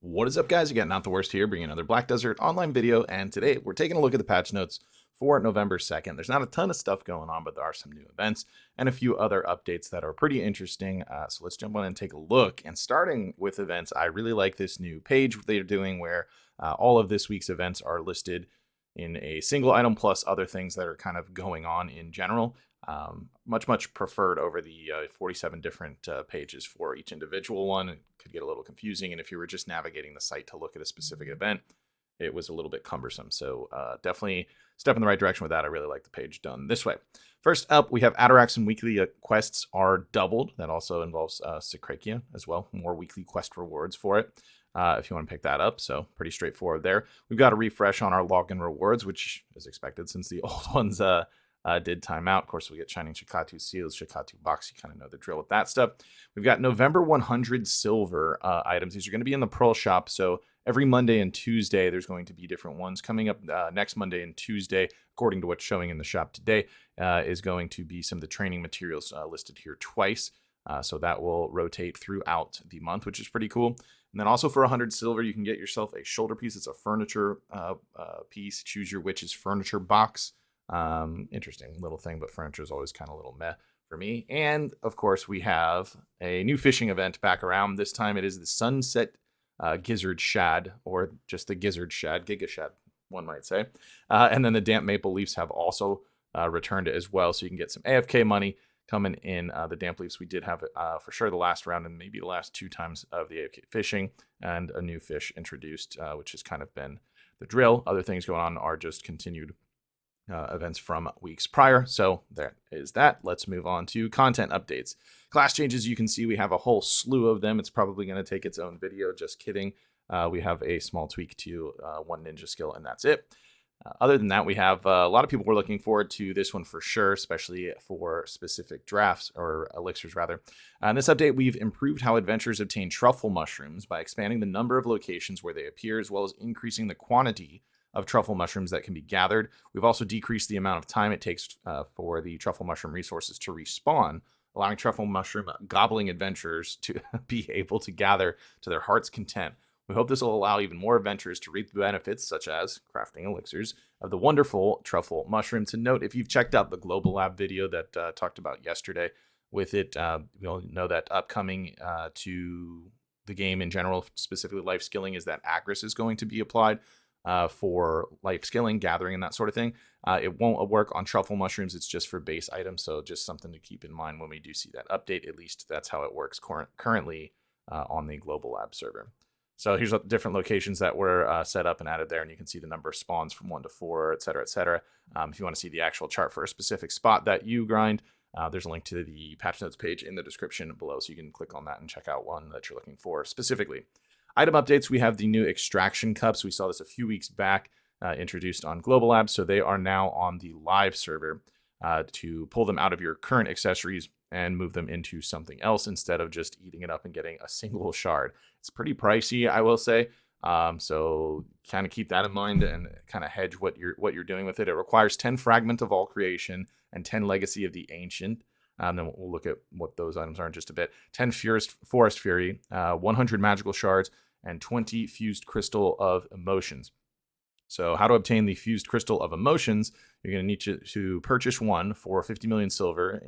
What is up, guys? You got Not the Worst here, bringing another Black Desert online video, and today we're taking a look at the patch notes for November 2nd. There's not a ton of stuff going on, but there are some new events and a few other updates that are pretty interesting. So let's jump on and take a look. And starting with events, I really like this new page they're doing where all of this week's events are listed in a single item plus other things that are kind of going on in general. Much preferred over the 47 different pages for each individual one. It could get a little confusing, and if you were just navigating the site to look at a specific event, it was a little bit cumbersome. So definitely step in the right direction with that. I really like the page done this way. First up, we have Ataraxan weekly quests are doubled. That also involves Secretia as well. More weekly quest rewards for it if you want to pick that up. So pretty straightforward there. We've got a refresh on our login rewards, which is expected since the old ones did time out. Of course, we get Shining Shikatu Seals, Shikatu Box. You kind of know the drill with that stuff. We've got November 100 silver items. These are going to be in the Pearl Shop. So every Monday and Tuesday, there's going to be different ones. Coming up next Monday and Tuesday, according to what's showing in the shop today, is going to be some of the training materials listed here twice. So that will rotate throughout the month, which is pretty cool. And then also for 100 silver, you can get yourself a shoulder piece. It's a furniture piece. Choose your witch's furniture box. Interesting little thing, but furniture is always kind of a little meh for me. And of course, we have a new fishing event back around. This time it is the Sunset Gizzard Shad, or just the Gizzard Shad, Giga Shad, one might say. And then the Damp Maple Leafs have also returned as well, so you can get some AFK money coming in. The Damp Leafs, we did have for sure the last round and maybe the last 2 times of the AFK fishing, and a new fish introduced, which has kind of been the drill. Other things going on are just continued events from weeks prior. So there is that. Let's move on to content updates. Class changes, you can see we have a whole slew of them. It's probably going to take its own video. Just kidding. We have a small tweak to one ninja skill, and that's it. Other than that, we have a lot of people were looking forward to this one for sure, especially for specific drafts, or elixirs rather. In this update, we've improved how adventurers obtain truffle mushrooms by expanding the number of locations where they appear, as well as increasing the quantity of truffle mushrooms that can be gathered. We've also decreased the amount of time it takes for the truffle mushroom resources to respawn, allowing truffle mushroom gobbling adventurers to be able to gather to their heart's content. We hope this will allow even more adventurers to reap the benefits, such as crafting elixirs, of the wonderful truffle mushroom. To note, if you've checked out the Global Lab video that talked about yesterday with it, you'll know that upcoming to the game in general, specifically life skilling, is that Agris is going to be applied for life skilling, gathering, and that sort of thing. It won't work on truffle mushrooms. It's just for base items, so just something to keep in mind when we do see that update. At least that's how it works currently on the Global Lab server. So here's the different locations that were set up and added there, and you can see the number of spawns from 1 to 4, et cetera, et cetera. If you want to see the actual chart for a specific spot that you grind, there's a link to the patch notes page in the description below, so you can click on that and check out one that you're looking for specifically. Item updates, we have the new extraction cups. We saw this a few weeks back, introduced on Global Lab, so they are now on the live server to pull them out of your current accessories and move them into something else instead of just eating it up and getting a single shard. It's pretty pricey, I will say, so kind of keep that in mind and kind of hedge what you're doing with it. It requires 10 Fragment of All Creation and 10 Legacy of the Ancient. Then we'll look at what those items are in just a bit. 10 Forest Fury, 100 Magical Shards, and 20 Fused Crystal of Emotions. So how to obtain the Fused Crystal of Emotions? You're going to need to purchase one for 50 million silver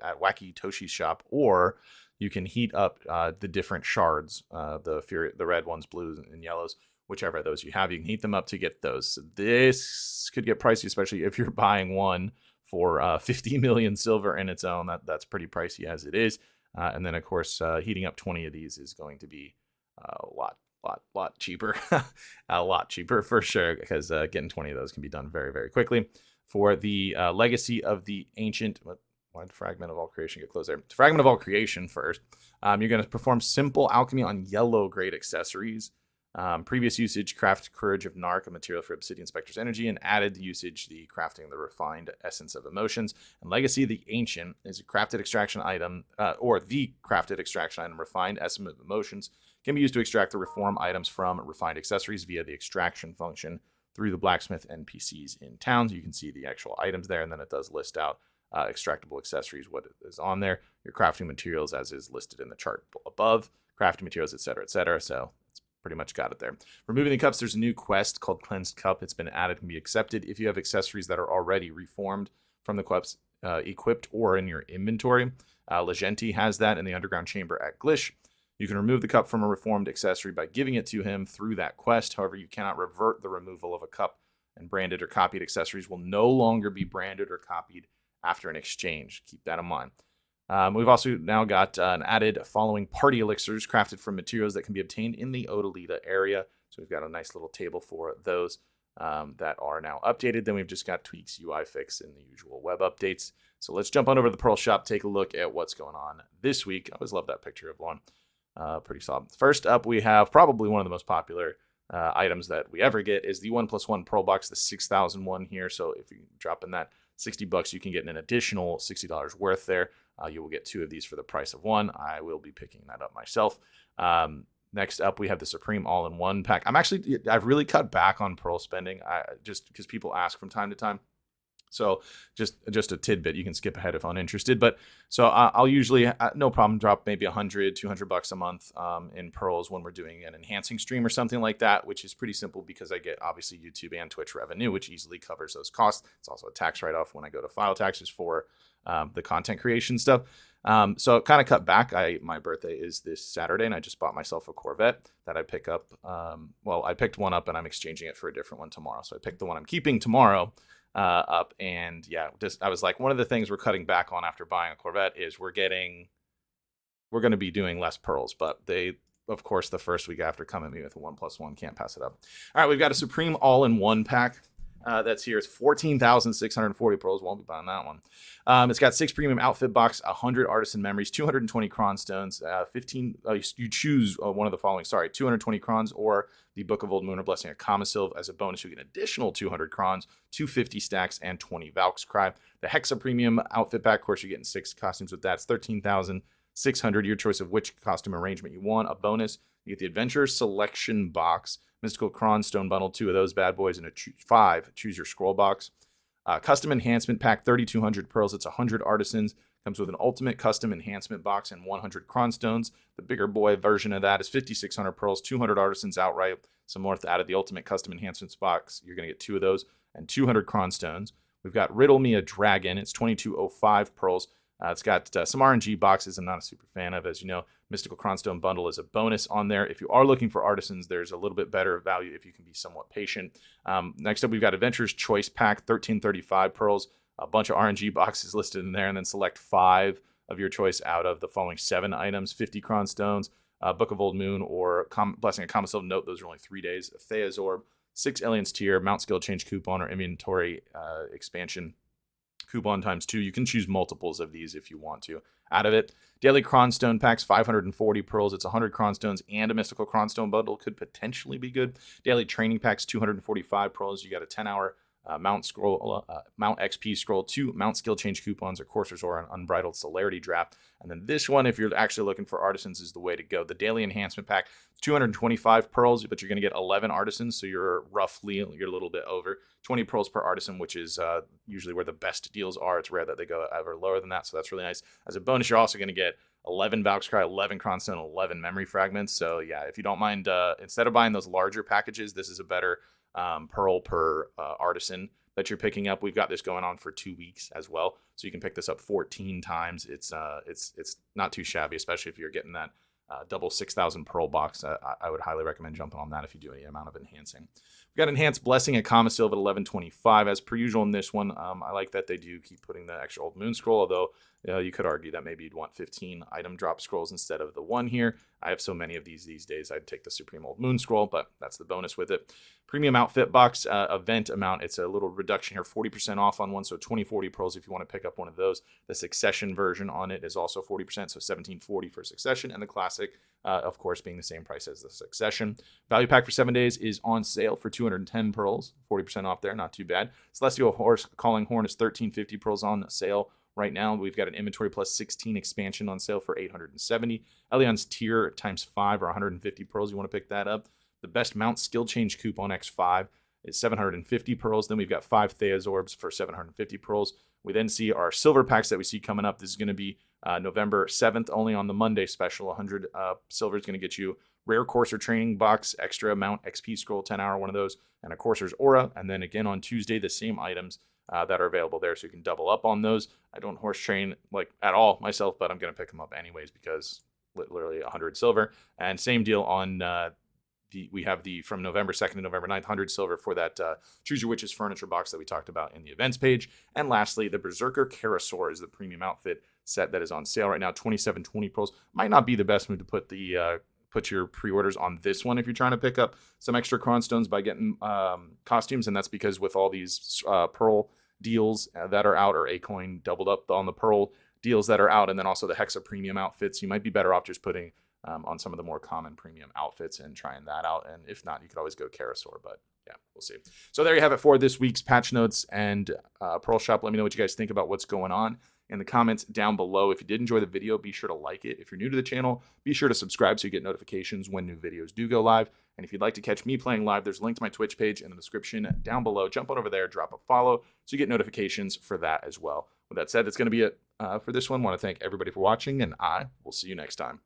at Wacky Toshi's shop, or you can heat up the different shards, the red ones, blues, and yellows, whichever of those you have. You can heat them up to get those. So this could get pricey, especially if you're buying one for 50 million silver in its own. That's pretty pricey as it is. And then, of course, heating up 20 of these is going to be a lot cheaper. A lot cheaper for sure, because getting 20 of those can be done very, very quickly. For the Legacy of the Ancient, why did Fragment of All Creation get closed there? Fragment of All Creation first. You're going to perform simple alchemy on yellow grade accessories. Previous usage, craft Courage of Narc, a material for Obsidian Spectre's energy, and added usage, the crafting the refined essence of emotions. And Legacy of the Ancient is a crafted extraction item, or the crafted extraction item, refined essence of emotions, can be used to extract the reform items from refined accessories via the extraction function through the blacksmith NPCs in town. You can see the actual items there, and then it does list out extractable accessories, what is on there, your crafting materials as is listed in the chart above, crafting materials, etc., etc. So it's pretty much got it there. Removing the cups, there's a new quest called Cleansed Cup. It's been added, can be accepted if you have accessories that are already reformed from the cups equipped or in your inventory. Legenti has that in the underground chamber at Glish. You can remove the cup from a reformed accessory by giving it to him through that quest. However, you cannot revert the removal of a cup, and branded or copied accessories will no longer be branded or copied after an exchange. Keep that in mind. We've also now got an added following party elixirs crafted from materials that can be obtained in the Odalita area. So we've got a nice little table for those that are now updated. Then we've just got tweaks, UI fix, and the usual web updates. So let's jump on over to the Pearl Shop, take a look at what's going on this week. I always love that picture of one. Pretty solid. First up, we have probably one of the most popular items that we ever get is the 1+1 Pearl Box, the 6,001 here. So if you drop in that $60, you can get an additional $60 worth there. You will get 2 of these for the price of 1. I will be picking that up myself. Next up, we have the Supreme All-in-One pack. I've really cut back on Pearl spending, just because people ask from time to time. So just a tidbit, you can skip ahead if uninterested. But so I'll usually, no problem, drop maybe $100, $200 a month in pearls when we're doing an enhancing stream or something like that, which is pretty simple because I get obviously YouTube and Twitch revenue, which easily covers those costs. It's also a tax write-off when I go to file taxes for the content creation stuff. So it kind of cut back. My birthday is this Saturday, and I just bought myself a Corvette that I pick up. Well, I picked one up, and I'm exchanging it for a different one tomorrow. So I picked the one I'm keeping tomorrow up, and yeah, I was like, one of the things we're cutting back on after buying a Corvette is we're going to be doing less pearls, but they, of course, the first week after come at me with a 1+1, can't pass it up. All right, we've got a Supreme All-in-One pack. That's here. It's 14,640 pearls. Won't be buying that one. It's got 6 premium outfit box, 100 artisan memories, 220 cron stones, 15. You choose one of the following. Sorry, 220 crons or the Book of Old Moon or Blessing of Kamasilv. As a bonus, you get an additional 200 crons, 250 stacks, and 20 Valk's Cry. The Hexa premium outfit pack. Of course, you're getting 6 costumes with that. It's 13,600. Your choice of which costume arrangement you want. A bonus, you get the Adventure Selection box. Mystical Cron Stone Bundle, 2 of those bad boys, and 5 Choose Your Scroll box. Custom Enhancement Pack, 3,200 pearls. It's 100 artisans. Comes with an Ultimate Custom Enhancement box and 100 Cron Stones. The bigger boy version of that is 5,600 pearls, 200 artisans outright. Some more out of the Ultimate Custom Enhancements box. You're going to get 2 of those and 200 Cron Stones. We've got Riddle Me a Dragon. It's 2,205 pearls. It's got some RNG boxes I'm not a super fan of. As you know, Mystical Cronstone Bundle is a bonus on there. If you are looking for artisans, there's a little bit better value if you can be somewhat patient. Next up, we've got Adventurer's Choice Pack, 1,335 pearls. A bunch of RNG boxes listed in there, and then select 5 of your choice out of the following 7 items. 50 Cronstones, Book of Old Moon, or Blessing of Kamasilv. Note, those are only 3 days. A Theazorb, 6 Aliens Tier, Mount Skill Change Coupon, or Inventory Expansion coupon times 2. You can choose multiples of these if you want to. Out of it, Daily Cronstone Packs, 540 pearls. It's 100 Cronstones and a Mystical Cronstone Bundle. Could potentially be good. Daily Training Packs, 245 pearls. You got a 10-hour Mount XP scroll, 2 Mount Skill Change coupons or coursers, or an Unbridled Celerity draft. And then this one, if you're actually looking for artisans, is the way to go. The Daily Enhancement Pack, 225 pearls, but you're going to get 11 artisans, so you're a little bit over 20 pearls per artisan, which is usually where the best deals are. It's rare that they go ever lower than that, so that's really nice. As a bonus, you're also going to get 11 Valk's Cry, 11 Cronstone, 11 Memory Fragments. So yeah, if you don't mind, instead of buying those larger packages, this is a better pearl per artisan that you're picking up. We've got this going on for 2 weeks as well, so you can pick this up 14 times. It's not too shabby, especially if you're getting that double 6,000 pearl box. I would highly recommend jumping on that if you do any amount of enhancing. We've got Enhanced Blessing at Kamasilv at 1125. As per usual in this one, I like that they do keep putting the extra Old Moon Scroll, although you could argue that maybe you'd want 15 item drop scrolls instead of the 1 here. I have so many of these days, I'd take the Supreme Old Moon Scroll, but that's the bonus with it. Premium Outfit Box event amount, it's a little reduction here, 40% off on one, so 2040 pearls if you want to pick up one of those. The Succession version on it is also 40%, so 1740 for Succession, and the Classic, of course, being the same price as the Succession. Value Pack for 7 days is on sale for 210 pearls, 40% off there, not too bad. Celestial Horse Calling Horn is 1350 pearls on sale. Right now, we've got an Inventory Plus 16 expansion on sale for 870. Elion's Tier times 5 or 150 pearls. You want to pick that up. The best Mount Skill Change coupon X5 is 750 pearls. Then we've got 5 Theazorbs for 750 pearls. We then see our silver packs that we see coming up. This is going to be November 7th, only on the Monday special. 100 silver is going to get you rare Courser training box, extra amount XP scroll, 10-hour, one of those, and a Courser's Aura. And then again on Tuesday, the same items that are available there, so you can double up on those. I don't horse train like at all myself, but I'm going to pick them up anyways because literally 100 silver. And same deal on we have the from November 2nd to November 9th, 100 silver for that Choose Your Witch's furniture box that we talked about in the events page. And lastly, the Berserker Karasaur is the premium outfit set that is on sale right now, 2720 pearls. Might not be the best move to put your pre-orders on this one if you're trying to pick up some extra Cron Stones by getting costumes, and that's because with all these pearl deals that are out, or a coin doubled up on the pearl deals that are out, and then also the Hexa premium outfits, you might be better off just putting on some of the more common premium outfits and trying that out. And if not, you could always go Karasaur, but yeah, we'll see. So there you have it for this week's patch notes and Pearl Shop. Let me know what you guys think about what's going on in the comments down below. If you did enjoy the video, be sure to like it. If you're new to the channel, be sure to subscribe so you get notifications when new videos do go live. And if you'd like to catch me playing live, there's a link to my Twitch page in the description down below. Jump on over there, drop a follow so you get notifications for that as well. With that said, that's going to be it for this one. I want to thank everybody for watching, and I will see you next time.